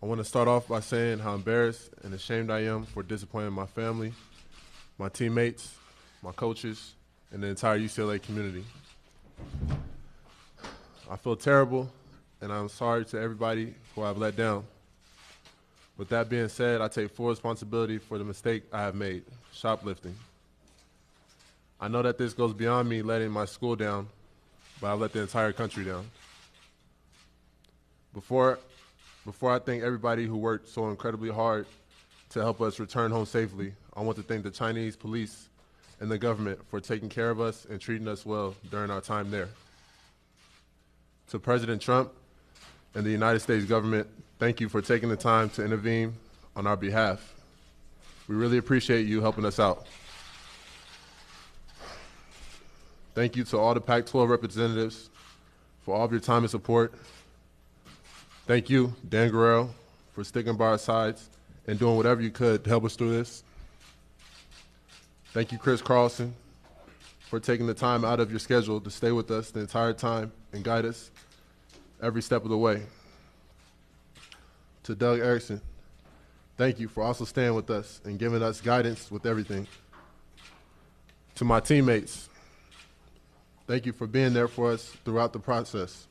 I want to start off by saying how embarrassed and ashamed I am for disappointing my family, my teammates, my coaches, and the entire UCLA community. I feel terrible, and I'm sorry to everybody who I've let down. With that being said, I take full responsibility for the mistake I have made, shoplifting. I know that this goes beyond me letting my school down, but I let the entire country down. Before I thank everybody who worked so incredibly hard to help us return home safely, I want to thank the Chinese police and the government for taking care of us and treating us well during our time there. To President Trump and the United States government, thank you for taking the time to intervene on our behalf. We really appreciate you helping us out. Thank you to all the Pac-12 representatives for all of your time and support. Thank you, Dan Guerrero, for sticking by our sides and doing whatever you could to help us through this. Thank you, Chris Carlson, for taking the time out of your schedule to stay with us the entire time and guide us every step of the way. To Doug Erickson, thank you for also staying with us and giving us guidance with everything. To my teammates, thank you for being there for us throughout the process.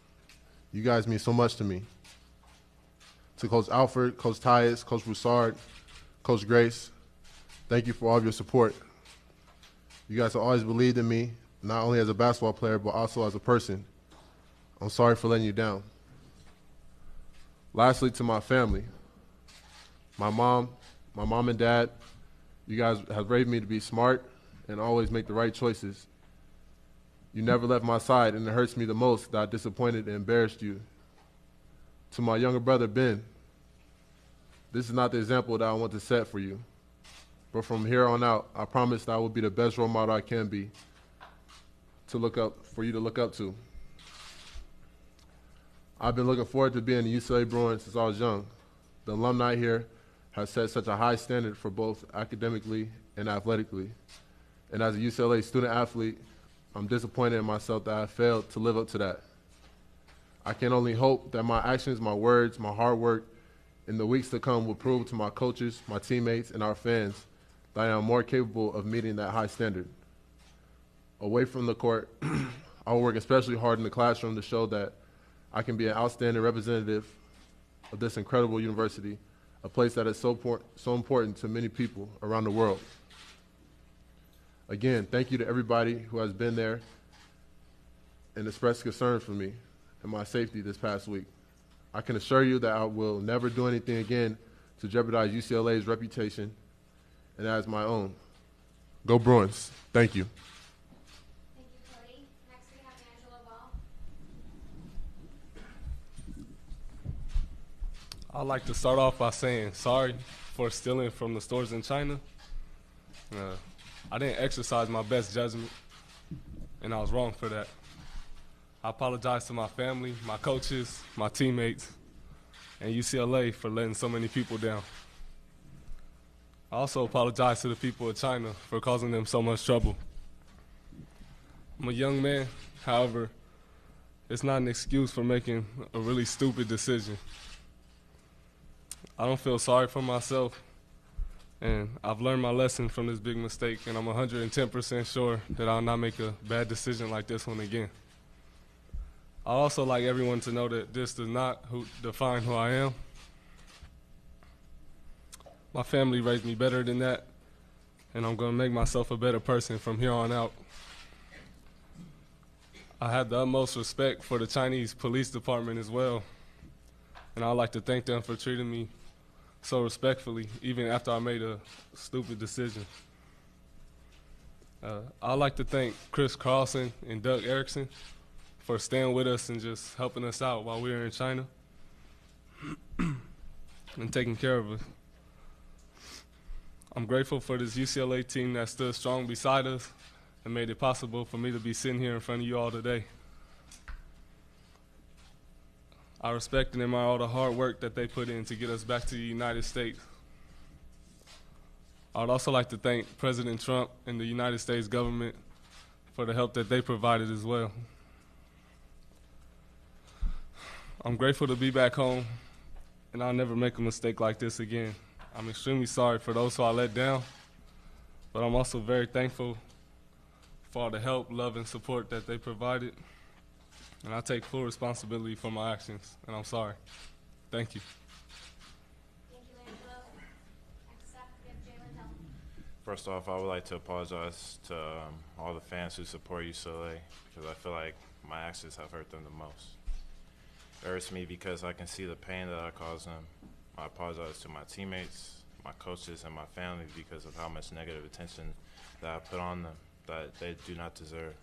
You guys mean so much to me. To Coach Alford, Coach Tyus, Coach Broussard, Coach Grace, thank you for all of your support. You guys have always believed in me, not only as a basketball player, but also as a person. I'm sorry for letting you down. Lastly, to my family, my mom and dad, you guys have raised me to be smart and always make the right choices. You never left my side, and it hurts me the most that I disappointed and embarrassed you. To my younger brother, Ben, this is not the example that I want to set for you. But from here on out, I promise that I will be the best role model I can be for you to look up to. I've been looking forward to being a UCLA Bruin since I was young. The alumni here have set such a high standard for both academically and athletically. And as a UCLA student athlete, I'm disappointed in myself that I failed to live up to that. I can only hope that my actions, my words, my hard work in the weeks to come will prove to my coaches, my teammates, and our fans that I am more capable of meeting that high standard. Away from the court, I will work especially hard in the classroom to show that I can be an outstanding representative of this incredible university, a place that is so important to many people around the world. Again, thank you to everybody who has been there and expressed concern for me and my safety this past week. I can assure you that I will never do anything again to jeopardize UCLA's reputation and as my own. Go Bruins. Thank you. Thank you, Cody. Next we have Liangelo Ball. I'd like to start off by saying sorry for stealing from the stores in China. I didn't exercise my best judgment, and I was wrong for that. I apologize to my family, my coaches, my teammates, and UCLA for letting so many people down. I also apologize to the people of China for causing them so much trouble. I'm a young man, however, it's not an excuse for making a really stupid decision. I don't feel sorry for myself, and I've learned my lesson from this big mistake, and I'm 110% sure that I'll not make a bad decision like this one again. I'd also like everyone to know that this does not define who I am. My family raised me better than that, and I'm going to make myself a better person from here on out. I have the utmost respect for the Chinese police department as well, and I'd like to thank them for treating me so respectfully, even after I made a stupid decision. I'd like to thank Chris Carlson and Doug Erickson for staying with us and just helping us out while we were in China and taking care of us. I'm grateful for this UCLA team that stood strong beside us and made it possible for me to be sitting here in front of you all today. I respect and admire all the hard work that they put in to get us back to the United States. I would also like to thank President Trump and the United States government for the help that they provided as well. I'm grateful to be back home and I'll never make a mistake like this again. I'm extremely sorry for those who I let down, but I'm also very thankful for all the help, love, and support that they provided. And I take full responsibility for my actions, and I'm sorry. Thank you. Thank you, Liangelo. Next up, we have Jalen Hill. First off, I would like to apologize to all the fans who support UCLA because I feel like my actions have hurt them the most. It hurts me because I can see the pain that I caused them. I apologize to my teammates, my coaches, and my family because of how much negative attention that I put on them that they do not deserve.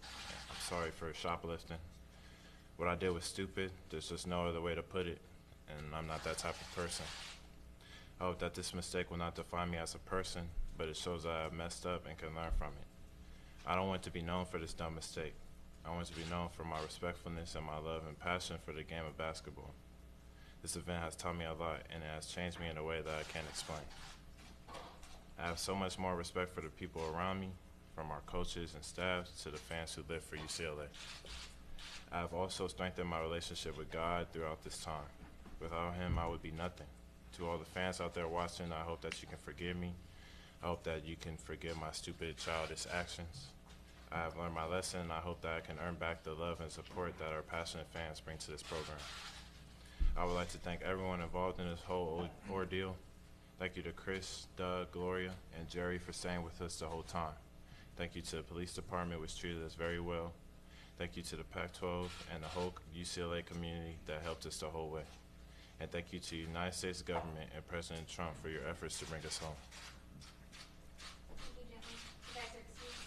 I'm sorry for shoplifting. What I did was stupid. There's just no other way to put it, and I'm not that type of person. I hope that this mistake will not define me as a person, but it shows that I've messed up and can learn from it. I don't want to be known for this dumb mistake. I want to be known for my respectfulness and my love and passion for the game of basketball. This event has taught me a lot, and it has changed me in a way that I can't explain. I have so much more respect for the people around me, from our coaches and staff to the fans who live for UCLA. I have also strengthened my relationship with God throughout this time. Without Him, I would be nothing. To all the fans out there watching, I hope that you can forgive me. I hope that you can forgive my stupid, childish actions. I have learned my lesson, and I hope that I can earn back the love and support that our passionate fans bring to this program. I would like to thank everyone involved in this whole ordeal. Thank you to Chris, Doug, Gloria, and Jerry for staying with us the whole time. Thank you to the police department, which treated us very well. Thank you to the Pac-12 and the whole UCLA community that helped us the whole way. And thank you to the United States government and President Trump for your efforts to bring us home. Thank you, gentlemen. You guys are excused.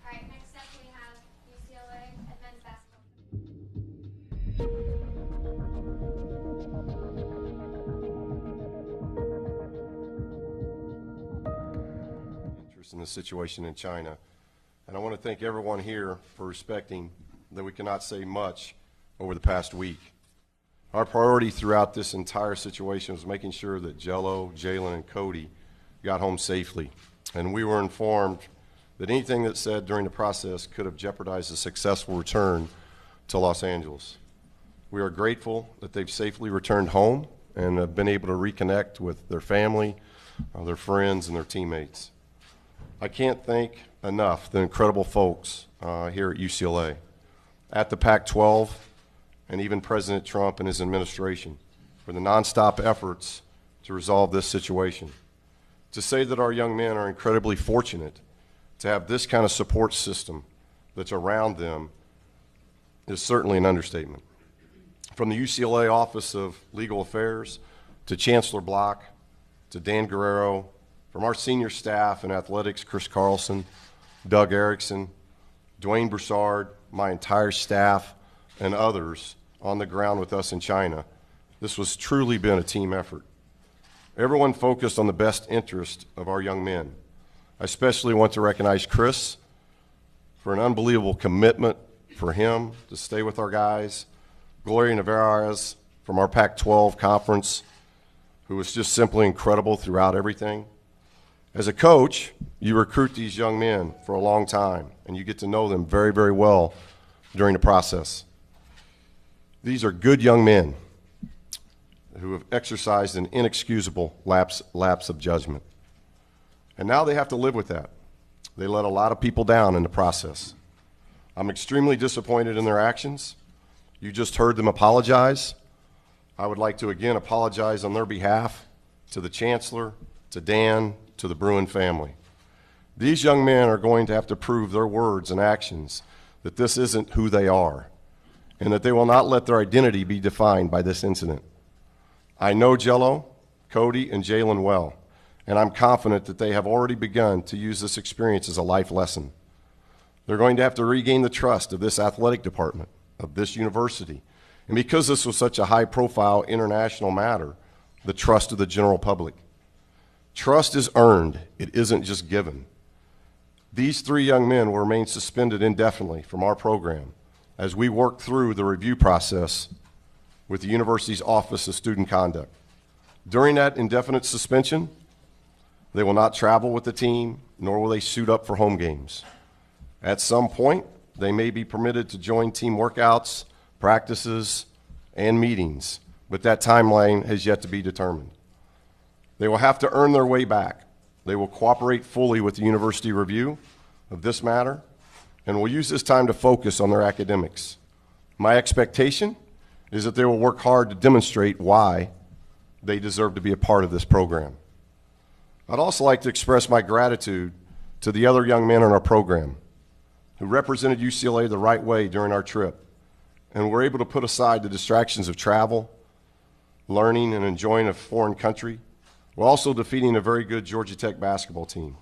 All right, next up we have UCLA Advanced Basketball. Interest in the situation in China. And I want to thank everyone here for respecting that we cannot say much over the past week. Our priority throughout this entire situation was making sure that Jello, Jalen, and Cody got home safely. And we were informed that anything that's said during the process could have jeopardized a successful return to Los Angeles. We are grateful that they've safely returned home and have been able to reconnect with their family, their friends, and their teammates. I can't thank enough the incredible folks here at UCLA, at the Pac-12, and even President Trump and his administration for the nonstop efforts to resolve this situation. To say that our young men are incredibly fortunate to have this kind of support system that's around them is certainly an understatement. From the UCLA Office of Legal Affairs to Chancellor Block to Dan Guerrero, from our senior staff in athletics, Chris Carlson, Doug Erickson, Dwayne Broussard, my entire staff, and others on the ground with us in China, this has truly been a team effort. Everyone focused on the best interest of our young men. I especially want to recognize Chris for an unbelievable commitment for him to stay with our guys, Gloria Navarez from our Pac-12 conference, who was just simply incredible throughout everything. As a coach, you recruit these young men for a long time, and you get to know them very, very well during the process. These are good young men who have exercised an inexcusable lapse of judgment. And now they have to live with that. They let a lot of people down in the process. I'm extremely disappointed in their actions. You just heard them apologize. I would like to again apologize on their behalf to the Chancellor, to Dan, to the Bruin family. These young men are going to have to prove their words and actions that this isn't who they are, and that they will not let their identity be defined by this incident. I know Jello, Cody, and Jalen well, and I'm confident that they have already begun to use this experience as a life lesson. They're going to have to regain the trust of this athletic department, of this university, and because this was such a high-profile international matter, the trust of the general public. Trust is earned, it isn't just given. These three young men will remain suspended indefinitely from our program as we work through the review process with the university's Office of Student Conduct. During that indefinite suspension, they will not travel with the team, nor will they suit up for home games. At some point, they may be permitted to join team workouts, practices, and meetings, but that timeline has yet to be determined. They will have to earn their way back. They will cooperate fully with the university review of this matter and will use this time to focus on their academics. My expectation is that they will work hard to demonstrate why they deserve to be a part of this program. I'd also like to express my gratitude to the other young men in our program who represented UCLA the right way during our trip and were able to put aside the distractions of travel, learning, and enjoying a foreign country, while also defeating a very good Georgia Tech basketball team.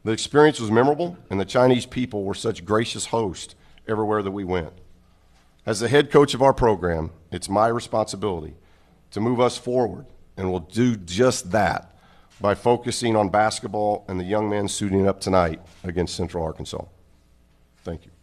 The experience was memorable, and the Chinese people were such gracious hosts everywhere that we went. As the head coach of our program, it's my responsibility to move us forward, and we'll do just that by focusing on basketball and the young men suiting up tonight against Central Arkansas. Thank you.